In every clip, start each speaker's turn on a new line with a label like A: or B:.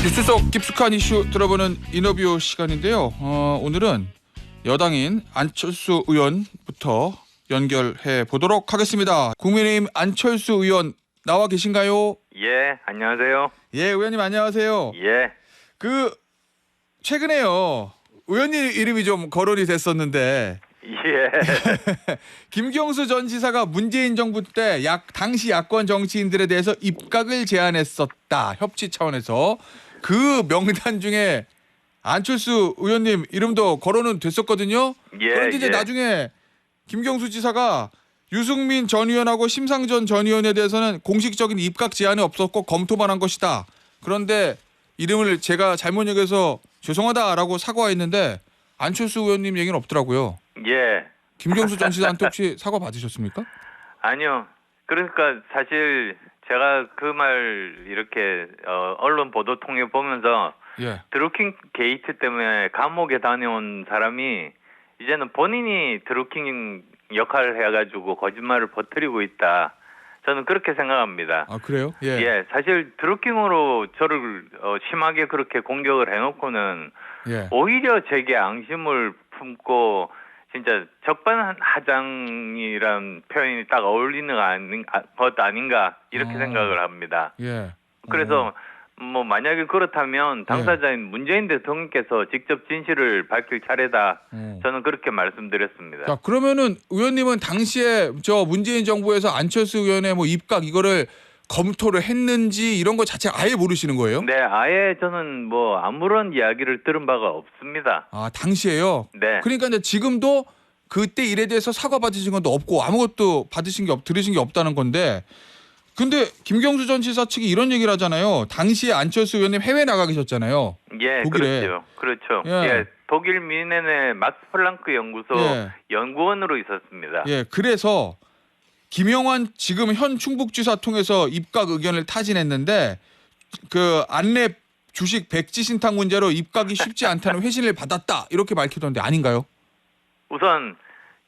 A: 뉴스 속 깊숙한 이슈 들어보는 인터뷰 시간인데요. 오늘은 여당인 안철수 의원부터 연결해 보도록 하겠습니다. 국민의힘 안철수 의원 나와 계신가요?
B: 예, 안녕하세요.
A: 예, 의원님 안녕하세요.
B: 예,
A: 최근에요. 의원님 이름이 좀 거론이 됐었는데
B: 예,
A: 김경수 전 지사가 문재인 정부 때 당시 야권 정치인들에 대해서 입각을 제안했었다. 협치 차원에서 그 명단 중에 안철수 의원님 이름도 거론은 됐었거든요.
B: 예.
A: 그런데 이제 나중에 김경수 지사가 유승민 전 의원하고 심상정 전 의원에 대해서는 공식적인 입각 제안이 없었고 검토만 한 것이다. 그런데 이름을 제가 잘못 얘기해서 죄송하다라고 사과했는데 안철수 의원님 얘기는 없더라고요.
B: 예.
A: 김경수 전 지사한테 혹시 사과 받으셨습니까?
B: 아니요. 그러니까 사실 제가 그 말 이렇게 언론 보도 통해 보면서
A: 예.
B: 드루킹 게이트 때문에 감옥에 다녀온 사람이 이제는 본인이 드루킹 역할을 해가지고 거짓말을 버뜨리고 있다. 저는 그렇게 생각합니다.
A: 아 그래요? 예.
B: 예, 사실 드루킹으로 저를 심하게 그렇게 공격을 해놓고는
A: 예.
B: 오히려 제게 앙심을 품고 진짜 적반하장이란 표현이 딱 어울리는 것 아닌가 이렇게 생각을 합니다.
A: 예.
B: 그래서 뭐 만약에 그렇다면 당사자인 문재인 대통령께서 직접 진실을 밝힐 차례다. 저는 그렇게 말씀드렸습니다.
A: 자 그러면은 의원님은 당시에 저 문재인 정부에서 안철수 의원의 뭐 입각 이거를 검토를 했는지 이런 거 자체 아예 모르시는 거예요?
B: 네, 아예 저는 뭐 아무런 이야기를 들은 바가 없습니다.
A: 아 당시에요?
B: 네.
A: 그러니까 이제 지금도 그때 일에 대해서 사과 받으신 것도 없고 아무것도 들으신 게 없다는 건데 근데 김경수 전 지사 측이 이런 얘기를 하잖아요. 당시에 안철수 의원님 해외 나가 계셨잖아요.
B: 예,
A: 독일에.
B: 그렇죠.
A: 예.
B: 예, 독일 뮌헨의 막스 플랑크 연구소
A: 예.
B: 연구원으로 있었습니다.
A: 예, 그래서 김영환 지금 현 충북지사 통해서 입각 의견을 타진했는데 그 안내 주식 백지 신탁 문제로 입각이 쉽지 않다는 회신을 받았다 이렇게 밝히던데 아닌가요?
B: 우선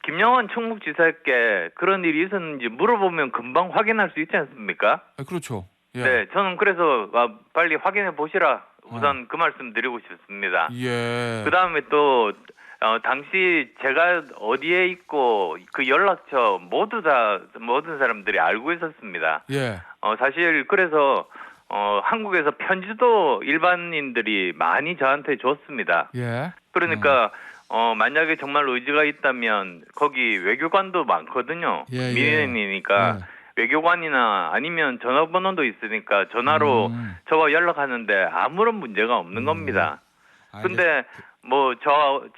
B: 김영환 충북지사께 그런 일이 있었는지 물어보면 금방 확인할 수 있지 않습니까?
A: 아, 그렇죠. 예.
B: 네, 저는 그래서 빨리 확인해 보시라. 우선 그 말씀 드리고 싶습니다.
A: 예.
B: 그 다음에 또 당시 제가 어디에 있고 그 연락처 모든 사람들이 알고 있었습니다.
A: 예.
B: 사실 그래서 한국에서 편지도 일반인들이 많이 저한테 줬습니다.
A: 예.
B: 그러니까 만약에 정말 의지가 있다면 거기 외교관도 많거든요.
A: 예, 예.
B: 민원이니까 외교관이나 아니면 전화번호도 있으니까 전화로 저와 연락하는데 아무런 문제가 없는 겁니다. 근데 뭐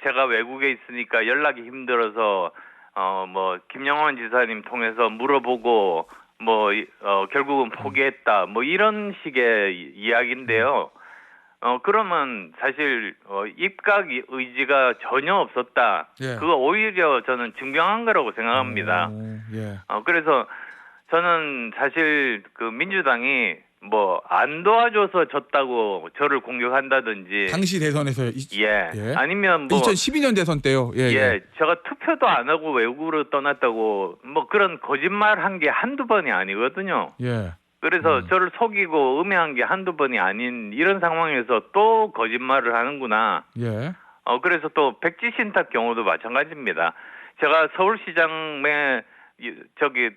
B: 제가 외국에 있으니까 연락이 힘들어서 뭐 김영환 지사님 통해서 물어보고 뭐 결국은 포기했다 뭐 이런 식의 이야기인데요. 그러면 사실 입각 의지가 전혀 없었다.
A: 예.
B: 그거 오히려 저는 증명한 거라고 생각합니다.
A: 예.
B: 그래서 저는 사실 그 민주당이 뭐 안 도와줘서 졌다고 저를 공격한다든지
A: 당시 대선에서
B: 예.
A: 예.
B: 아니면 뭐
A: 2012년 대선 때요. 예.
B: 예, 제가 투표도 안 하고 외국으로 떠났다고 뭐 그런 거짓말 한 게 한두 번이 아니거든요.
A: 예.
B: 그래서 저를 속이고 음해한 게 한두 번이 아닌 이런 상황에서 또 거짓말을 하는구나.
A: 예.
B: 그래서 또 백지 신탁 경우도 마찬가지입니다. 제가 서울시장에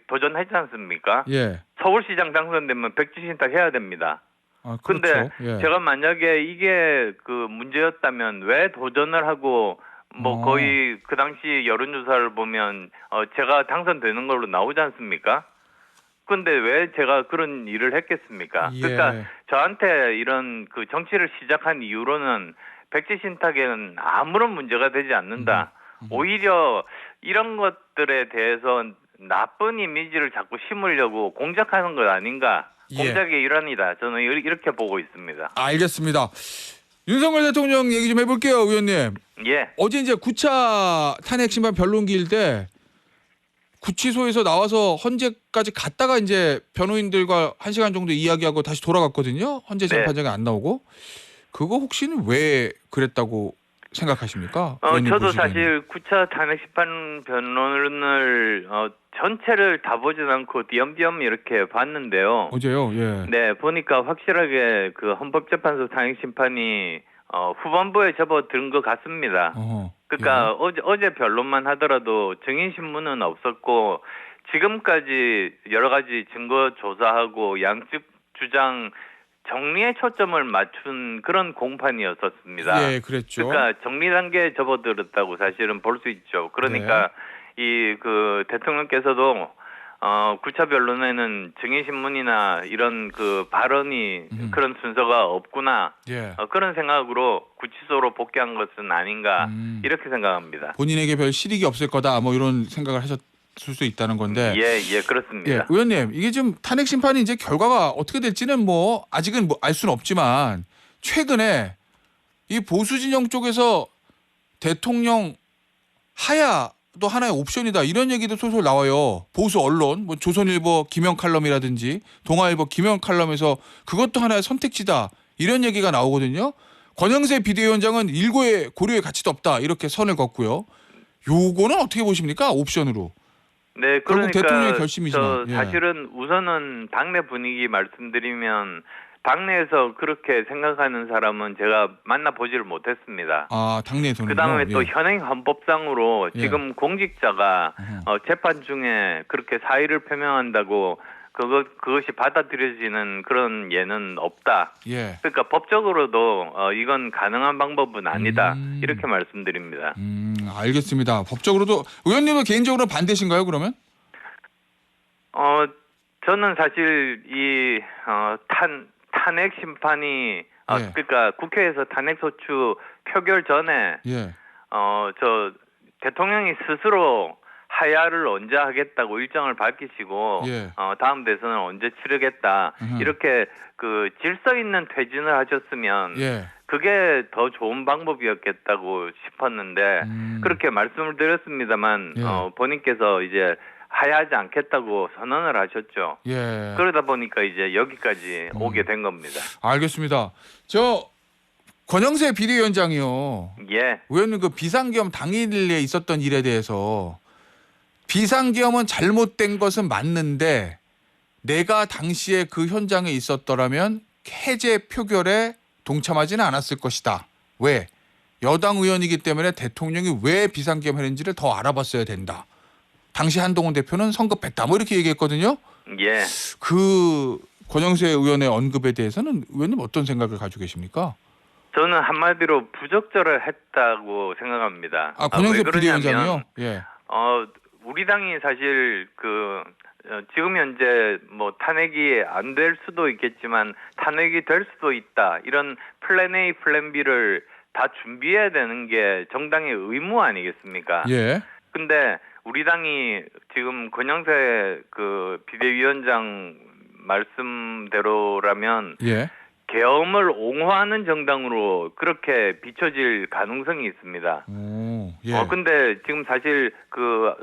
B: 도전했지 않습니까?
A: 예.
B: 서울시장 당선되면 백지 신탁 해야 됩니다.
A: 아,
B: 근데
A: 그렇죠. 예.
B: 제가 만약에 이게 그 문제였다면 왜 도전을 하고 뭐 거의 그 당시 여론조사를 보면 제가 당선되는 걸로 나오지 않습니까? 근데 왜 제가 그런 일을 했겠습니까?
A: 예.
B: 그러니까 저한테 이런 그 정치를 시작한 이후로는 백지 신탁에는 아무런 문제가 되지 않는다. 오히려 이런 것들에 대해서 나쁜 이미지를 자꾸 심으려고 공작하는 것 아닌가.
A: 예.
B: 공작의 일환이다. 저는 이렇게 보고 있습니다.
A: 알겠습니다. 윤석열 대통령 얘기 좀 해볼게요, 의원님.
B: 예.
A: 어제 이제 9차 탄핵 심판 변론기일 때 구치소에서 나와서 헌재까지 갔다가 이제 변호인들과 1시간 정도 이야기하고 다시 돌아갔거든요. 헌재 재판장에 안 나오고. 그거 혹시는 왜 그랬다고 생각하십니까?
B: 저도
A: 보시기에는.
B: 사실 9차 탄핵 심판 변론을 전체를 다 보진 않고 띄엄띄엄 이렇게 봤는데요.
A: 어제요. 예.
B: 네, 보니까 확실하게 그 헌법재판소 탄핵 심판이 후반부에 접어든 것 같습니다.
A: 어허.
B: 그러니까 어제 변론만 하더라도 증인 신문은 없었고 지금까지 여러 가지 증거 조사하고 양측 주장 정리에 초점을 맞춘 그런 공판이었었습니다.
A: 예, 그랬죠.
B: 그러니까 정리 단계에 접어들었다고 사실은 볼 수 있죠. 그러니까 이 그 대통령께서도 9차 변론에는 증인 신문이나 이런 그 발언이 그런 순서가 없구나.
A: 예.
B: 그런 생각으로 구치소로 복귀한 것은 아닌가 이렇게 생각합니다.
A: 본인에게 별 실익이 없을 거다. 뭐 이런 생각을 하셨을 수 있다는 건데.
B: 예, 그렇습니다.
A: 예, 의원님, 이게 지금 탄핵 심판이 이제 결과가 어떻게 될지는 뭐 아직은 뭐 알 수는 없지만 최근에 이 보수 진영 쪽에서 대통령 하야도 하나의 옵션이다 이런 얘기도 솔솔 나와요. 보수 언론, 뭐 조선일보 김영 칼럼이라든지 동아일보 김영 칼럼에서 그것도 하나의 선택지다 이런 얘기가 나오거든요. 권영세 비대위원장은 일고의 고려의 가치도 없다 이렇게 선을 걷고요. 요거는 어떻게 보십니까? 옵션으로.
B: 네,
A: 결국
B: 그러니까
A: 대통령의 결심이지만, 예.
B: 사실은 우선은 당내 분위기 말씀드리면 당내에서 그렇게 생각하는 사람은 제가 만나보지를 못했습니다.
A: 아, 당내에서는요.
B: 그다음에 또
A: 예.
B: 현행 헌법상으로
A: 예.
B: 지금 공직자가 재판 중에 그렇게 사의를 표명한다고 그것이 받아들여지는 그런 예는 없다.
A: 예.
B: 그러니까 법적으로도 이건 가능한 방법은 아니다. 이렇게 말씀드립니다.
A: 알겠습니다. 법적으로도 의원님은 개인적으로 반대신가요? 그러면?
B: 저는 사실 이 탄핵 심판이
A: 예.
B: 그러니까 국회에서 탄핵 소추 표결 전에
A: 예.
B: 저 대통령이 스스로 하야를 언제 하겠다고 일정을 밝히시고
A: 예.
B: 다음 대선을 언제 치르겠다 이렇게 그 질서 있는 퇴진을 하셨으면
A: 예.
B: 그게 더 좋은 방법이었겠다고 싶었는데 그렇게 말씀을 드렸습니다만
A: 예.
B: 본인께서 이제 하야하지 않겠다고 선언을 하셨죠.
A: 예.
B: 그러다 보니까 이제 여기까지 오게 된 겁니다.
A: 알겠습니다. 저 권영세 비대위원장이요.
B: 예.
A: 의원님 그 비상계엄 당일에 있었던 일에 대해서 비상계엄은 잘못된 것은 맞는데 내가 당시에 그 현장에 있었더라면 해제 표결에 동참하지는 않았을 것이다. 왜? 여당 의원이기 때문에 대통령이 왜 비상계엄 했는지를 더 알아봤어야 된다. 당시 한동훈 대표는 성급했다. 뭐 이렇게 얘기했거든요.
B: 예.
A: 그 권영세 의원의 언급에 대해서는 의원님 어떤 생각을 가지고 계십니까?
B: 저는 한마디로 부적절을 했다고 생각합니다.
A: 아, 권영세
B: 왜 그러냐면,
A: 비대위원장이요? 예.
B: 우리 당이 사실 지금 현재 뭐 탄핵이 안 될 수도 있겠지만 탄핵이 될 수도 있다. 이런 플랜 A, 플랜 B를 다 준비해야 되는 게 정당의 의무 아니겠습니까?
A: 예.
B: 근데 우리 당이 지금 권영세 그 비대위원장 말씀대로라면
A: 예.
B: 계엄을 옹호하는 정당으로 그렇게 비춰질 가능성이 있습니다.
A: 오, 예.
B: 근데 지금 사실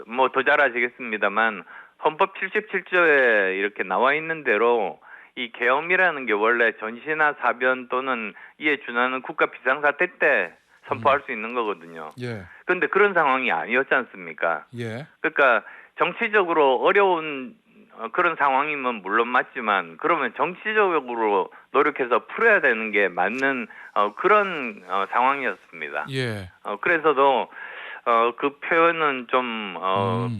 B: 뭐 더 잘 아시겠습니다만 헌법 77조에 이렇게 나와 있는 대로 이 계엄이라는 게 원래 전시나 사변 또는 이에 준하는 국가 비상사태 때 선포할 수 있는 거거든요.
A: 예.
B: 그런데 그런 상황이 아니었지 않습니까?
A: 예.
B: 그러니까 정치적으로 어려운 그런 상황이면 물론 맞지만 그러면 정치적으로 노력해서 풀어야 되는 게 맞는 그런 상황이었습니다.
A: 예.
B: 그래서도 그 표현은 좀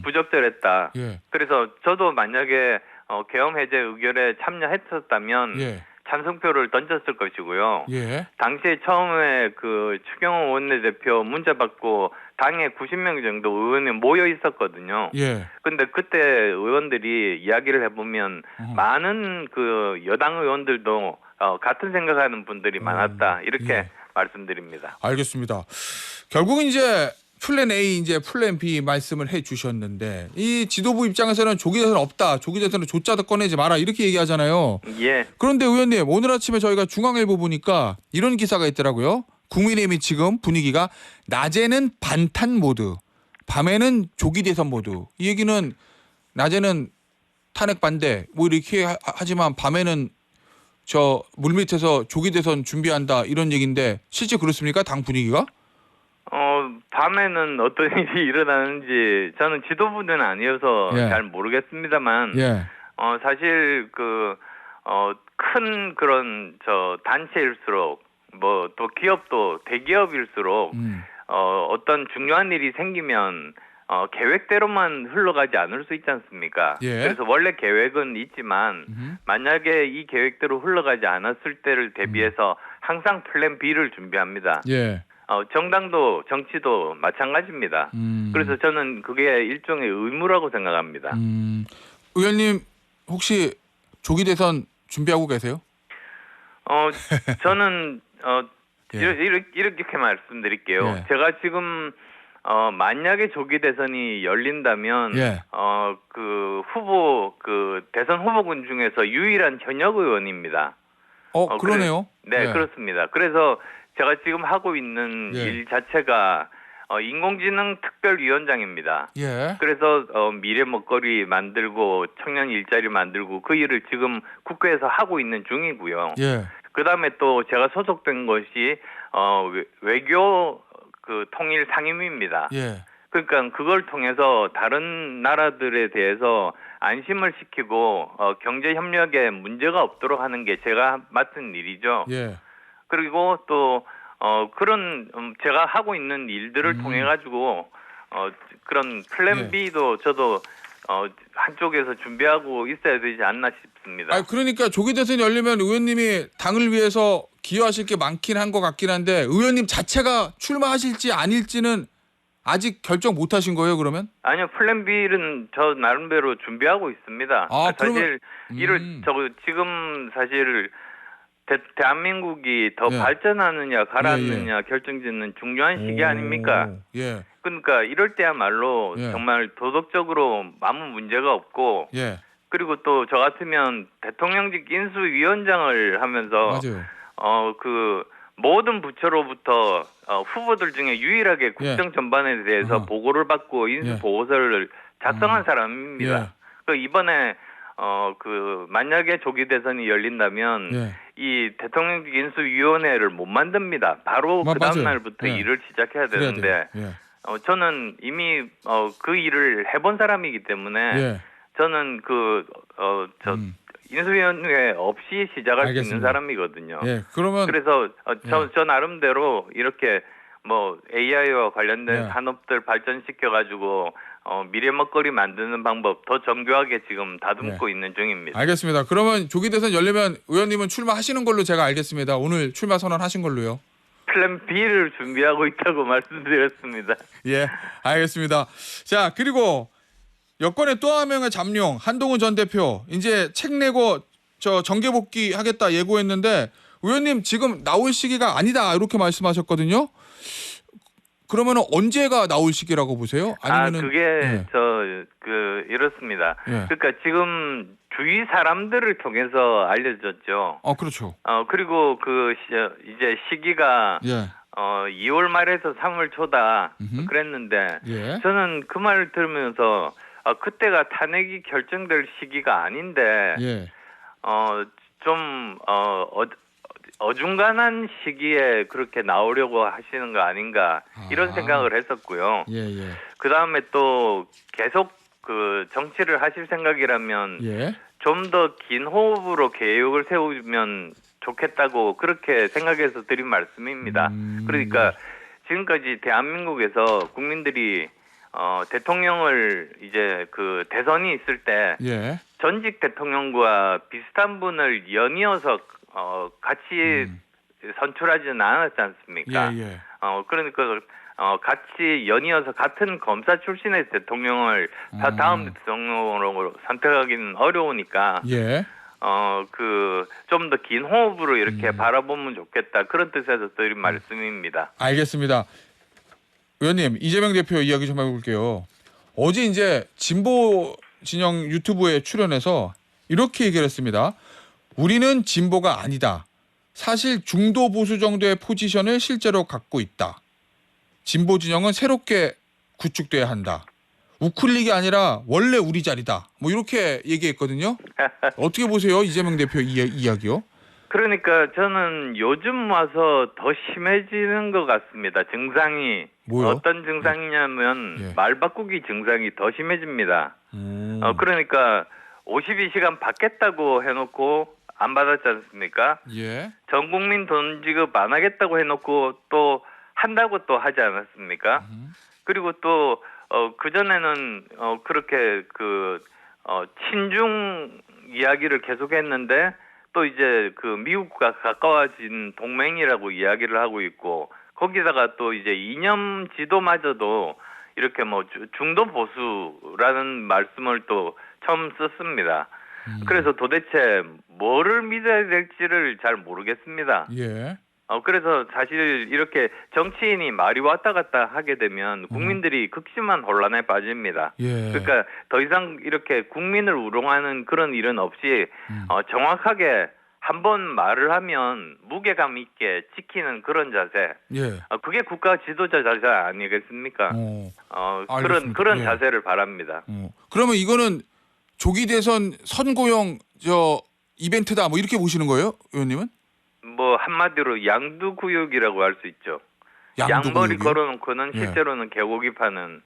B: 부적절했다.
A: 예.
B: 그래서 저도 만약에 계엄 해제 의결에 참여했었다면
A: 예.
B: 찬성표를 던졌을 것이고요.
A: 예.
B: 당시에 처음에 그 추경호 원내대표 문자 받고 당에 90명 정도 의원이 모여 있었거든요.
A: 예.
B: 근데 그때 의원들이 이야기를 해보면 많은 그 여당 의원들도 같은 생각하는 분들이 많았다. 이렇게
A: 예.
B: 말씀드립니다.
A: 알겠습니다. 결국은 이제 플랜 A, 이제 플랜 B 말씀을 해 주셨는데 이 지도부 입장에서는 조기 대선 없다. 조기 대선은 조짜도 꺼내지 마라. 이렇게 얘기하잖아요.
B: 예.
A: 그런데 의원님 오늘 아침에 저희가 중앙일보 보니까 이런 기사가 있더라고요. 국민의힘이 지금 분위기가 낮에는 반탄 모드, 밤에는 조기 대선 모드. 이 얘기는 낮에는 탄핵 반대 뭐 이렇게 하지만 밤에는 저 물밑에서 조기 대선 준비한다 이런 얘기인데 실제 그렇습니까? 당 분위기가?
B: 밤에는 어떤 일이 일어나는지 저는 지도부는 아니어서
A: 예.
B: 잘 모르겠습니다만,
A: 예.
B: 사실 큰 그런 단체일수록 뭐 또 기업도 대기업일수록
A: 음.
B: 어떤 중요한 일이 생기면 계획대로만 흘러가지 않을 수 있지 않습니까?
A: 예.
B: 그래서 원래 계획은 있지만 만약에 이 계획대로 흘러가지 않았을 때를 대비해서 항상 플랜 B를 준비합니다.
A: 예.
B: 정당도 정치도 마찬가지입니다. 그래서 저는 그게 일종의 의무라고 생각합니다.
A: 의원님 혹시 조기 대선 준비하고 계세요?
B: 저는
A: 예.
B: 이렇게 말씀드릴게요.
A: 예.
B: 제가 지금 만약에 조기 대선이 열린다면
A: 예.
B: 대선 후보군 중에서 유일한 현역 의원입니다.
A: 그러네요.
B: 네,
A: 예.
B: 그렇습니다. 그래서 제가 지금 하고 있는
A: 예.
B: 일 자체가 인공지능 특별위원장입니다.
A: 예.
B: 그래서 미래 먹거리 만들고 청년 일자리 만들고 그 일을 지금 국회에서 하고 있는 중이고요.
A: 예.
B: 그다음에 또 제가 소속된 것이 외교 통일 상임위입니다.
A: 예.
B: 그러니까 그걸 통해서 다른 나라들에 대해서 안심을 시키고 경제 협력에 문제가 없도록 하는 게 제가 맡은 일이죠.
A: 예.
B: 그리고 또 그런 제가 하고 있는 일들을 통해 가지고 그런 플랜
A: 예.
B: B도 저도 한쪽에서 준비하고 있어야 되지 않나 싶습니다.
A: 그러니까 조기 대선이 열리면 의원님이 당을 위해서 기여하실 게 많긴 한 것 같긴 한데 의원님 자체가 출마하실지 아닐지는 아직 결정 못 하신 거예요, 그러면?
B: 아니요, 플랜 B는 저 나름대로 준비하고 있습니다.
A: 아,
B: 사실
A: 그러면-
B: 지금 사실 대한민국이 더
A: 예.
B: 발전하느냐 가라앉느냐 결정짓는 중요한 시기 아닙니까?
A: 예.
B: 그러니까 이럴 때야말로
A: 예.
B: 정말 도덕적으로 아무 문제가 없고
A: 예.
B: 그리고 또 저 같으면 대통령직 인수위원장을 하면서
A: 맞아요.
B: 모든 부처로부터 후보들 중에 유일하게 국정 전반에 대해서
A: 어허.
B: 보고를 받고 인수
A: 예.
B: 보고서를 작성한 사람입니다. 이번에 만약에 조기 대선이 열린다면
A: 예.
B: 이 대통령직 인수위원회를 못 만듭니다. 바로 그 다음
A: 맞아요.
B: 날부터
A: 예.
B: 일을 시작해야
A: 그래야
B: 되는데
A: 돼요. 예.
B: 저는 이미 그 일을 해본 사람이기 때문에
A: 예.
B: 저는 인수위원회 없이 시작할 수 있는
A: 알겠습니다.
B: 사람이거든요.
A: 예. 그러면
B: 그래서 저 나름대로 이렇게 AI와 관련된
A: 예.
B: 산업들 발전시켜 가지고 미래 먹거리 만드는 방법 더 정교하게 지금 다듬고 있는 중입니다.
A: 알겠습니다. 그러면 조기 대선 열리면 의원님은 출마하시는 걸로 제가 알겠습니다. 오늘 출마 선언하신 걸로요.
B: 플랜 B를 준비하고 있다고 말씀드렸습니다.
A: 예. 알겠습니다. 자, 그리고 여권의 또 한 명의 잠룡 한동훈 전 대표 이제 책 내고 정계 복귀 하겠다 예고했는데 의원님 지금 나올 시기가 아니다 이렇게 말씀하셨거든요. 그러면은 언제가 나올 시기라고 보세요? 아니면은
B: 그게 이렇습니다.
A: 예.
B: 그러니까 지금 주위 사람들을 통해서 알려졌죠.
A: 그렇죠.
B: 그리고 이제 시기가
A: 예.
B: 2월 말에서 3월 초다 그랬는데
A: 예.
B: 저는 그 말을 들으면서 그때가 탄핵이 결정될 시기가 아닌데
A: 예.
B: 어중간한 시기에 그렇게 나오려고 하시는 거 아닌가 이런 생각을 했었고요.
A: 예.
B: 그 다음에 또 계속 정치를 하실 생각이라면
A: 예.
B: 좀 더 긴 호흡으로 계획을 세우면 좋겠다고 그렇게 생각해서 드린 말씀입니다. 그러니까 지금까지 대한민국에서 국민들이 대통령을 이제 대선이 있을 때
A: 예.
B: 전직 대통령과 비슷한 분을 연이어서 같이 선출하지는 않았지 않습니까?
A: 예.
B: 그러니까 같이 연이어서 같은 검사 출신의 대통령을 다음 대통령으로 선택하기는 어려우니까
A: 예.
B: 좀 더 긴 호흡으로 이렇게 바라보면 좋겠다 그런 뜻에서 드린 말씀입니다.
A: 알겠습니다. 의원님 이재명 대표 이야기 좀 해볼게요. 어제 이제 진보 진영 유튜브에 출연해서 이렇게 얘기를 했습니다. 우리는 진보가 아니다. 사실 중도 보수 정도의 포지션을 실제로 갖고 있다. 진보 진영은 새롭게 구축돼야 한다. 우클릭이 아니라 원래 우리 자리다. 이렇게 얘기했거든요. 어떻게 보세요, 이재명 대표 이야기요?
B: 그러니까 저는 요즘 와서 더 심해지는 것 같습니다. 증상이
A: 뭐요?
B: 어떤 증상이냐면
A: 예.
B: 말 바꾸기 증상이 더 심해집니다. 그러니까 52시간 받겠다고 해놓고 안 받았지 않습니까?
A: 예.
B: 전 국민 돈 지급 안 하겠다고 해놓고 또 한다고 또 하지 않았습니까? 그리고 또 그전에는 그렇게 친중 이야기를 계속했는데 또 이제 그 미국과 가까워진 동맹이라고 이야기를 하고 있고 거기다가 또 이제 이념 지도마저도 이렇게 뭐 중도 보수라는 말씀을 또 처음 썼습니다. 그래서 도대체 뭐를 믿어야 될지를 잘 모르겠습니다.
A: 예.
B: 그래서 사실 이렇게 정치인이 말이 왔다 갔다 하게 되면 국민들이 극심한 혼란에 빠집니다.
A: 예.
B: 그러니까 더 이상 이렇게 국민을 우롱하는 그런 일은 없이 정확하게 한번 말을 하면 무게감 있게 지키는 그런 자세.
A: 예.
B: 그게 국가 지도자 자세 아니겠습니까?
A: 알겠습니다.
B: 그런
A: 예.
B: 자세를 바랍니다.
A: 그러면 이거는 조기 대선 선거용 이벤트다 뭐 이렇게 보시는 거예요, 의원님은?
B: 뭐 한마디로 양두구역이라고 할 수 있죠. 양머리 걸어놓고는
A: 예.
B: 실제로는 개고기 파는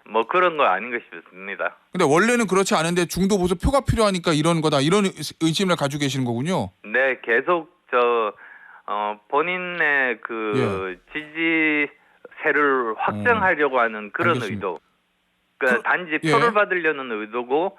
B: 뭐 그런 거 아닌가 싶습니다.
A: 근데 원래는 그렇지 않은데 중도 보수 표가 필요하니까 이런 거다 이런 의심을 가지고 계시는 거군요.
B: 네, 계속 본인의 지지세를 확정하려고 하는 그런
A: 알겠습니다.
B: 의도. 그러니까 단지
A: 예.
B: 표를 받으려는 의도고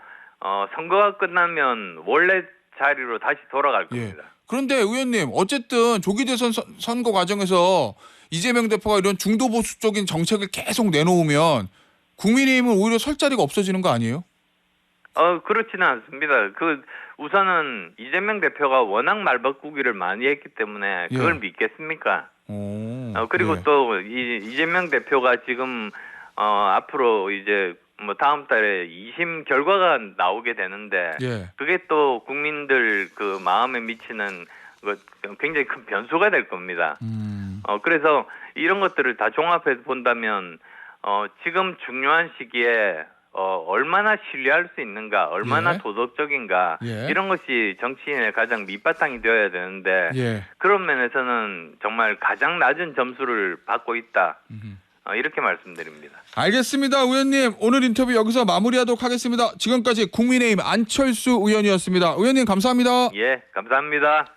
B: 선거가 끝나면 원래 자리로 다시 돌아갈 겁니다.
A: 그런데 의원님 어쨌든 조기 대선 선거 과정에서 이재명 대표가 이런 중도 보수적인 정책을 계속 내놓으면 국민의힘은 오히려 설 자리가 없어지는 거 아니에요?
B: 그렇지는 않습니다. 우선은 이재명 대표가 워낙 말 바꾸기를 많이 했기 때문에 그걸
A: 예.
B: 믿겠습니까? 그리고
A: 예.
B: 또 이재명 대표가 지금 앞으로 이제 뭐 다음 달에 2심 결과가 나오게 되는데
A: 예.
B: 그게 또 국민들 그 마음에 미치는 굉장히 큰 변수가 될 겁니다. 그래서 이런 것들을 다 종합해 본다면 지금 중요한 시기에 얼마나 신뢰할 수 있는가, 얼마나
A: 예.
B: 도덕적인가
A: 예.
B: 이런 것이 정치인의 가장 밑바탕이 되어야 되는데
A: 예.
B: 그런 면에서는 정말 가장 낮은 점수를 받고 있다. 이렇게 말씀드립니다.
A: 알겠습니다, 의원님. 오늘 인터뷰 여기서 마무리하도록 하겠습니다. 지금까지 국민의힘 안철수 의원이었습니다. 의원님 감사합니다.
B: 예, 감사합니다.